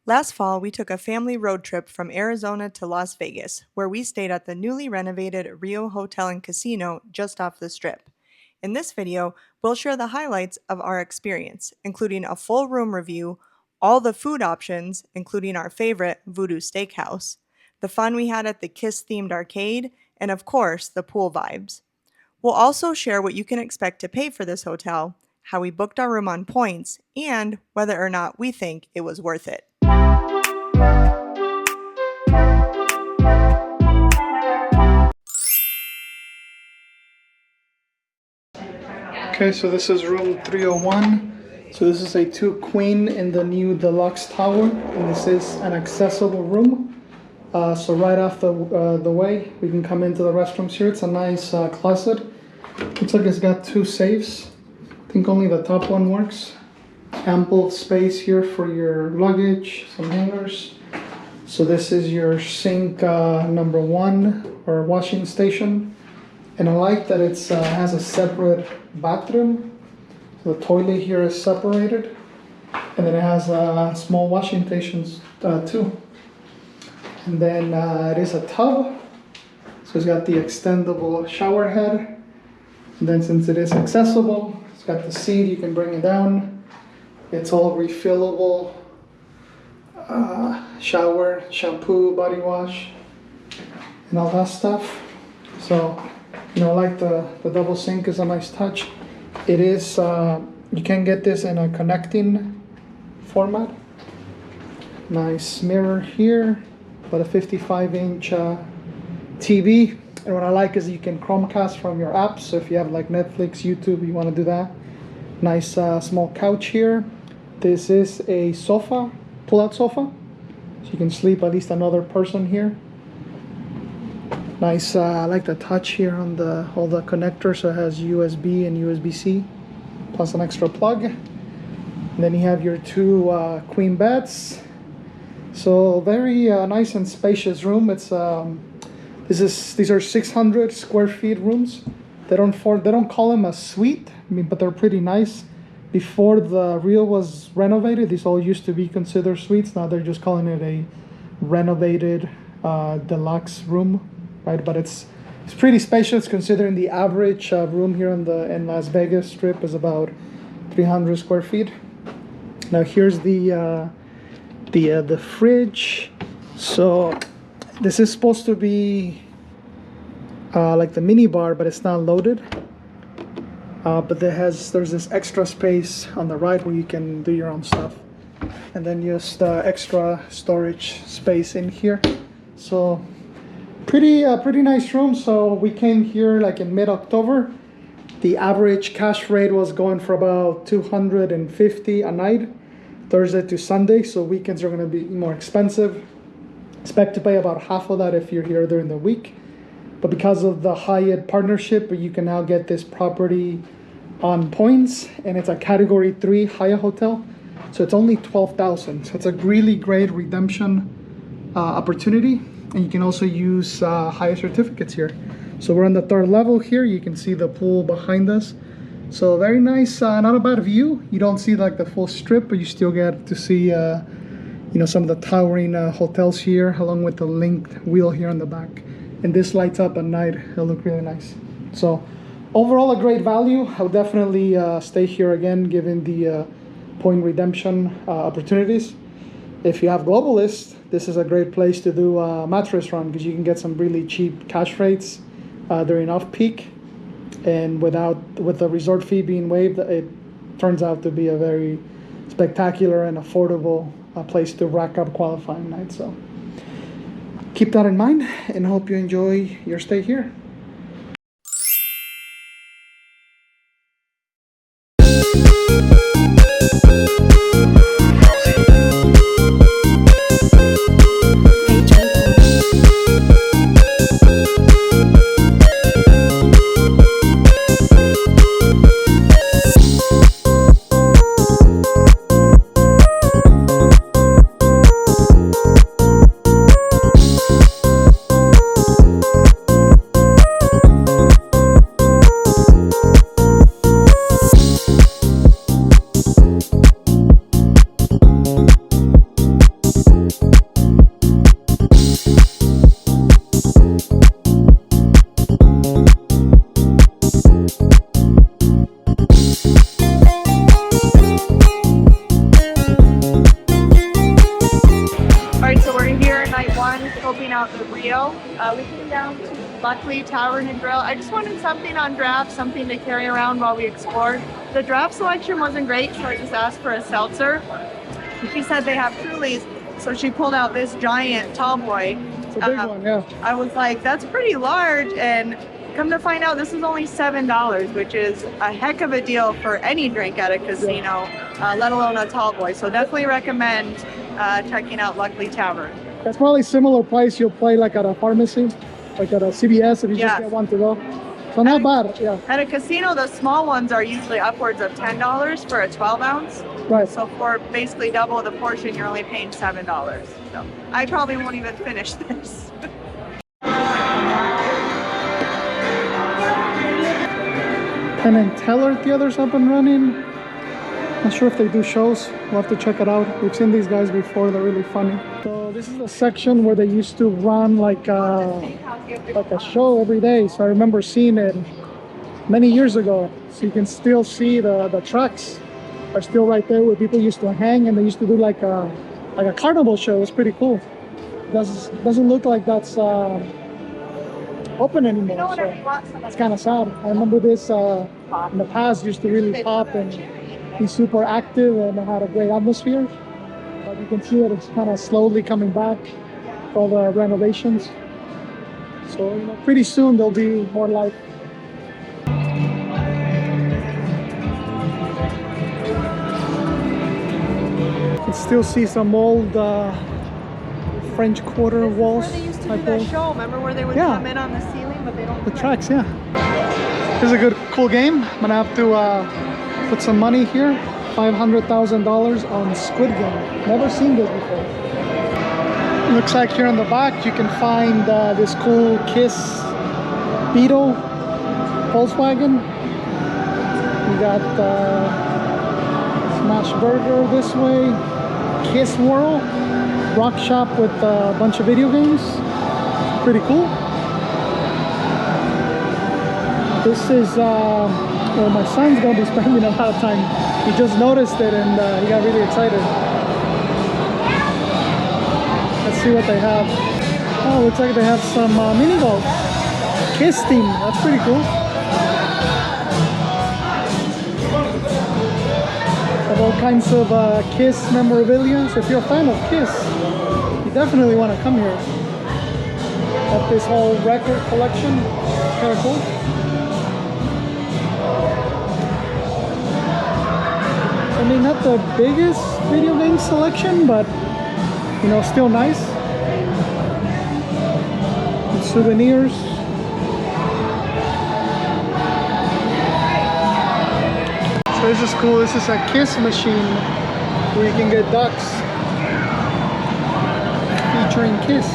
Last fall, we took a family road trip from Arizona to Las Vegas, where we stayed at the newly renovated Rio Hotel and Casino just off the strip. In this video, we'll share the highlights of our experience, including a full room review, all the food options, including our favorite Voo Doo Steakhouse, the fun we had at the Kiss-themed arcade, and of course, the pool vibes. We'll also share what you can expect to pay for this hotel, how we booked our room on points, and whether or not we think it was worth it. Okay, so this is room 301. So this is a 2-queen in the new deluxe tower, and this is an accessible room. So right off the way, we can come into the restrooms here. It's a nice closet. Looks like it's got 2 safes. I think only the top one works. Ample space here for your luggage, some hangers. So this is your sink number 1 or washing station. And I like that it has a separate bathroom. So the toilet here is separated. And then it has small washing stations too. And then it is a tub. So it's got the extendable shower head. And then since it is accessible, it's got the seat, you can bring it down. It's all refillable. Shower, shampoo, body wash, and all that stuff. So, I like the double sink is a nice touch. It is, you can get this in a connecting format. Nice mirror here, about a 55-inch TV. And what I like is you can Chromecast from your apps. So if you have like Netflix, YouTube, you want to do that. Nice small couch here. This is a sofa, pull-out sofa. So you can sleep at least another person here. Nice, I like the touch here on all the connectors. So it has USB and USB-C, plus an extra plug. And then you have your 2 queen beds. So very nice and spacious room. It's these are 600 square feet rooms. They don't call them a suite, but they're pretty nice. Before the Rio was renovated, these all used to be considered suites. Now they're just calling it a renovated deluxe room. Right, but it's pretty spacious considering the average room here in Las Vegas Strip is about 300 square feet. Now here's the fridge. So this is supposed to be like the mini bar, but it's not loaded. But there's this extra space on the right where you can do your own stuff, and then just extra storage space in here. So pretty nice room. So we came here like in mid-October. The average cash rate was going for about $250 a night, Thursday to Sunday. So weekends are going to be more expensive. Expect to pay about half of that if you're here during the week. But because of the Hyatt partnership, you can now get this property on points, and it's a Category 3 Hyatt hotel. So it's only $12,000. So it's a really great redemption opportunity. And you can also use Hyatt certificates here. So we're on the 3rd level here. You can see the pool behind us. So very nice, not a bad view. You don't see like the full strip, but you still get to see some of the towering hotels here, along with the linked wheel here on the back. And this lights up at night. It'll look really nice. So overall, a great value. I'll definitely stay here again, given the point redemption opportunities. If you have Globalist, this is a great place to do a mattress run, because you can get some really cheap cash rates during off-peak. And with the resort fee being waived, it turns out to be a very spectacular and affordable place to rack up qualifying nights. So keep that in mind, and hope you enjoy your stay here. out the Rio. We came down to Buckley Tavern and Grill. I just wanted something on draft, something to carry around while we explored. The draft selection wasn't great, so I just asked for a seltzer. She said they have Trulies, so she pulled out this giant tall boy. It's a big one, yeah. I was like, that's pretty large, and come to find out, this is only $7, which is a heck of a deal for any drink at a casino, let alone a tall boy. So definitely recommend checking out Buckley Tavern. That's probably similar price you'll play like at a pharmacy, like at a CVS if you just get one to go. So not bad, yeah. At a casino, the small ones are usually upwards of $10 for a 12 ounce. Right. So for basically double the portion, you're only paying $7. So I probably won't even finish this. And then Teller Theater's up and running. Not sure if they do shows. We'll have to check it out. We've seen these guys before. They're really funny. So this is the section where they used to run like a show every day. So I remember seeing it many years ago. So you can still see the tracks are still right there where people used to hang, and they used to do like a carnival show. It's pretty cool. Doesn't look like that's open anymore. So that's kind of sad. I remember this in the past used to really pop and be super active and had a great atmosphere. But you can see that it's kind of slowly coming back for all the renovations. So pretty soon there'll be more life. You can still see some old French Quarter walls. Where they used to do that show, remember where they would come in on the ceiling, but they don't. The tracks, yeah. This is a good, cool game. I'm gonna have to put some money here. $500,000 on Squid Game. Never seen this before. Looks like here in the back you can find this cool Kiss Beetle Volkswagen. We got Smash Burger this way, Kiss World, Rock Shop with a bunch of video games. Pretty cool. This is well, my son's gonna be spending a lot of time. He just noticed it and he got really excited. Let's see what they have. Oh, looks like they have some mini golf. Kiss theme, that's pretty cool. Have all kinds of Kiss memorabilia. So if you're a fan of Kiss, you definitely want to come here. Got this whole record collection, kind of cool. I mean, not the biggest video game selection, but still nice. And souvenirs. So this is cool. This is a Kiss machine where you can get ducks featuring Kiss.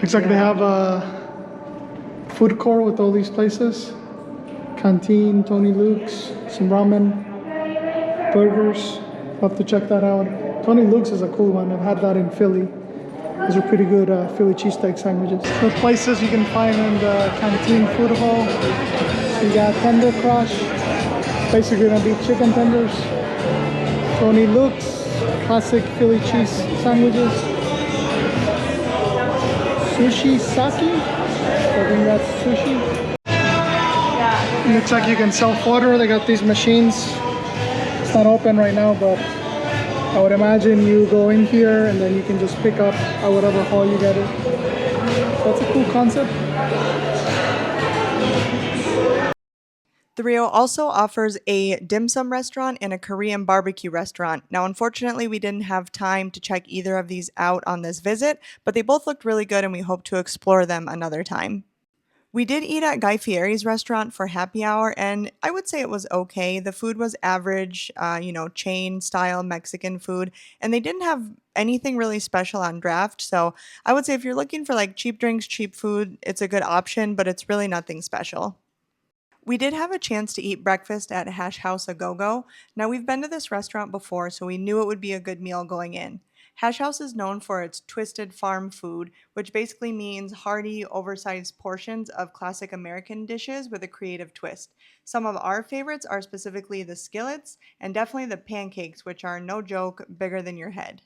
Looks like they have a food court with all these places. Canteen, Tony Luke's, some ramen, burgers. I'll have to check that out. Tony Luke's is a cool one. I've had that in Philly. Those are pretty good Philly cheesesteak sandwiches. The places you can find in the canteen food hall. So you got Tender Crush. Basically gonna be chicken tenders. Tony Luke's, classic Philly cheese sandwiches. Sushi Saki, I think that's sushi. It looks like you can self-order. They got these machines. It's not open right now, but I would imagine you go in here and then you can just pick up at whatever hall you get it. That's a cool concept. The Rio also offers a dim sum restaurant and a Korean barbecue restaurant. Now, unfortunately, we didn't have time to check either of these out on this visit, but they both looked really good and we hope to explore them another time. We did eat at Guy Fieri's restaurant for happy hour, and I would say it was okay. The food was average, chain style Mexican food, and they didn't have anything really special on draft. So I would say if you're looking for like cheap drinks, cheap food, it's a good option, but it's really nothing special. We did have a chance to eat breakfast at Hash House A Go Go. Now, we've been to this restaurant before, so we knew it would be a good meal going in. Hash House is known for its twisted farm food, which basically means hearty, oversized portions of classic American dishes with a creative twist. Some of our favorites are specifically the skillets and definitely the pancakes, which are no joke, bigger than your head.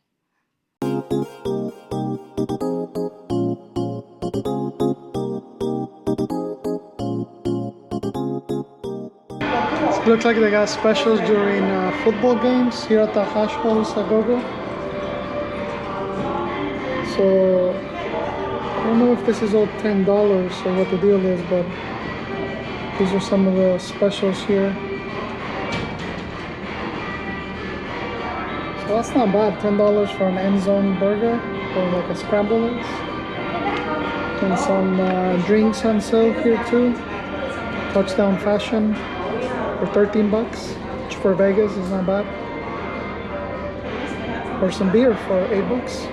It looks like they got specials during football games here at the Hash House A Go Go. So I don't know if this is all $10 or what the deal is, but these are some of the specials here. So that's not bad, $10 for an end zone burger or like a scrambled eggs. And some drinks on sale here too. Touchdown Fashion for $13, which for Vegas is not bad. Or some beer for $8.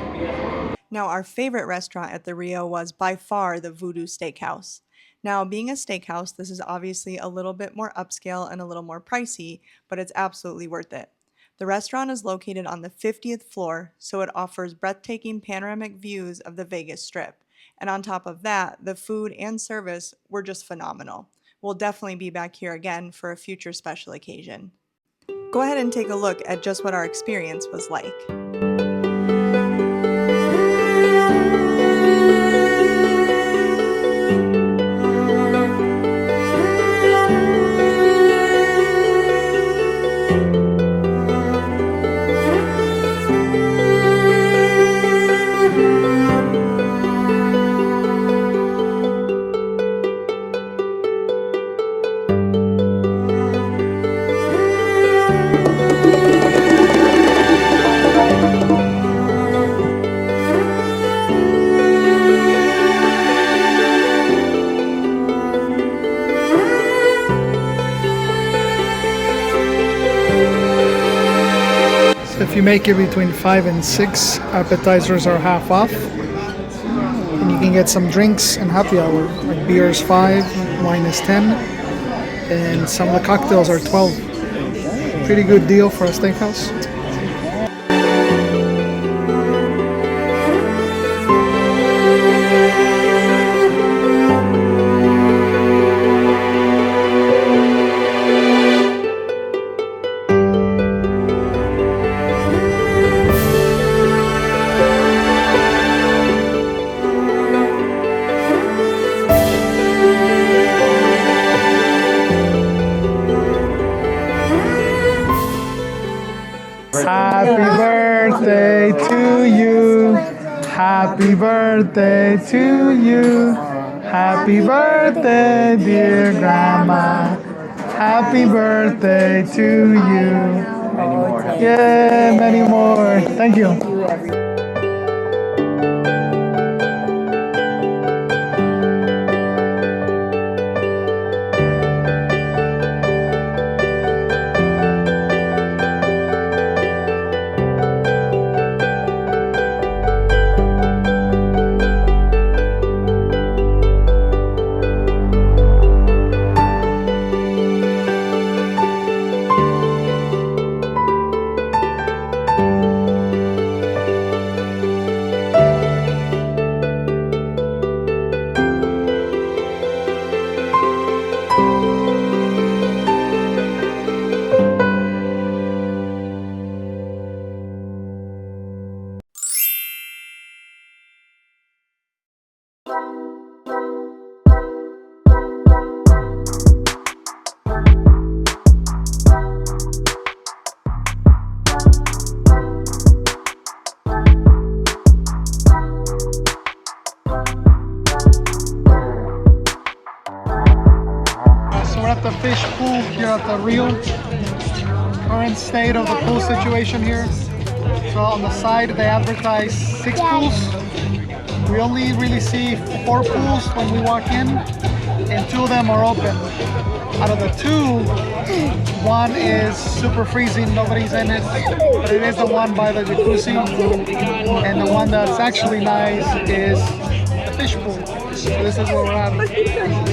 Now, our favorite restaurant at the Rio was by far the Voo Doo Steakhouse. Now, being a steakhouse, this is obviously a little bit more upscale and a little more pricey, but it's absolutely worth it. The restaurant is located on the 50th floor, so it offers breathtaking panoramic views of the Vegas Strip. And on top of that, the food and service were just phenomenal. We'll definitely be back here again for a future special occasion. Go ahead and take a look at just what our experience was like. If you make it between 5 and 6, appetizers are half off. And you can get some drinks and happy hour. Like beer is 5, wine is 10, and some of the cocktails are 12. Pretty good deal for a steakhouse. Happy birthday to you. Happy birthday to you. Happy birthday, dear Grandma. Happy birthday to you. Many more. Yeah, many more. Thank you. So we're at the fish pool here at the Rio. Current state of the pool situation here. So on the side they advertise 6 pools. We only really see 4 pools when we walk in, and 2 of them are open. Out of the 2, one is super freezing, nobody's in it, but it is the one by the jacuzzi, and the one that's actually nice is the fish pool. So this is where we're at.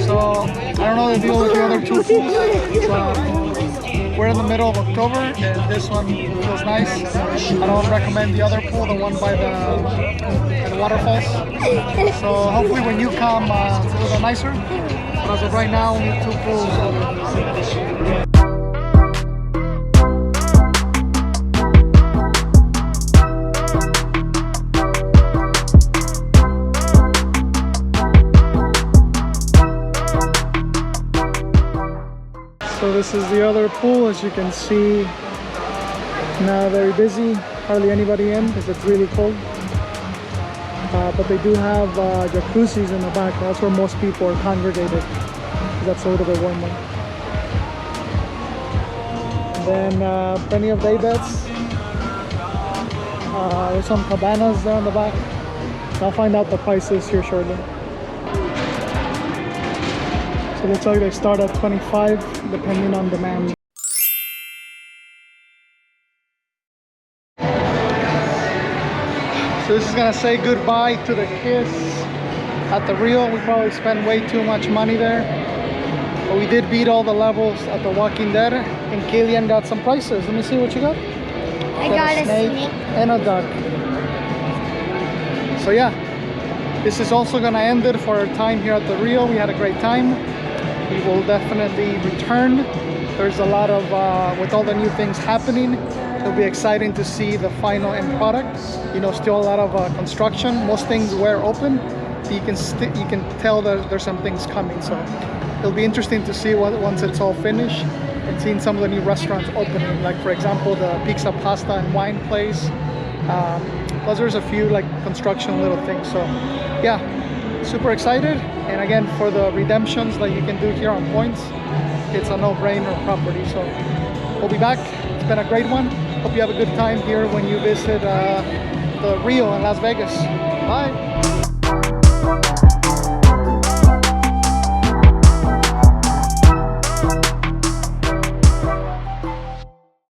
So I don't know the deal with the other 2 pools, but we're in the middle of October, and this one feels nice. I don't recommend the other pool, the one by the waterfalls. So hopefully when you come, it's a little nicer. But as of right now, only 2 pools open. So this is the other pool. As you can see, not very busy, hardly anybody in because it's really cold. But they do have jacuzzis in the back. That's where most people are congregated. That's a little bit warmer. Then plenty of day beds. There's some cabanas there in the back. I'll find out the prices here shortly. So it looks like they start at 25 depending on demand. So this is gonna say goodbye to the kids at the Rio. We probably spent way too much money there, but we did beat all the levels at the Walking Dead, and Killian got some prices. Let me see what you got. I got a snake and a duck. So yeah, this is also gonna end it for our time here at the Rio. We had a great time. We will definitely return. There's a lot of with all the new things happening, it'll be exciting to see the final end product. You know, still a lot of construction. Most things were open, but you can tell that there's some things coming. So it'll be interesting to see once it's all finished, and seeing some of the new restaurants opening. Like for example, the pizza, pasta, and wine place. Plus there's a few like construction little things. So yeah, super excited. And again, for the redemptions that you can do here on points, it's a no-brainer property. So we'll be back. It's been a great one. Hope you have a good time here when you visit the Rio in Las Vegas. Bye.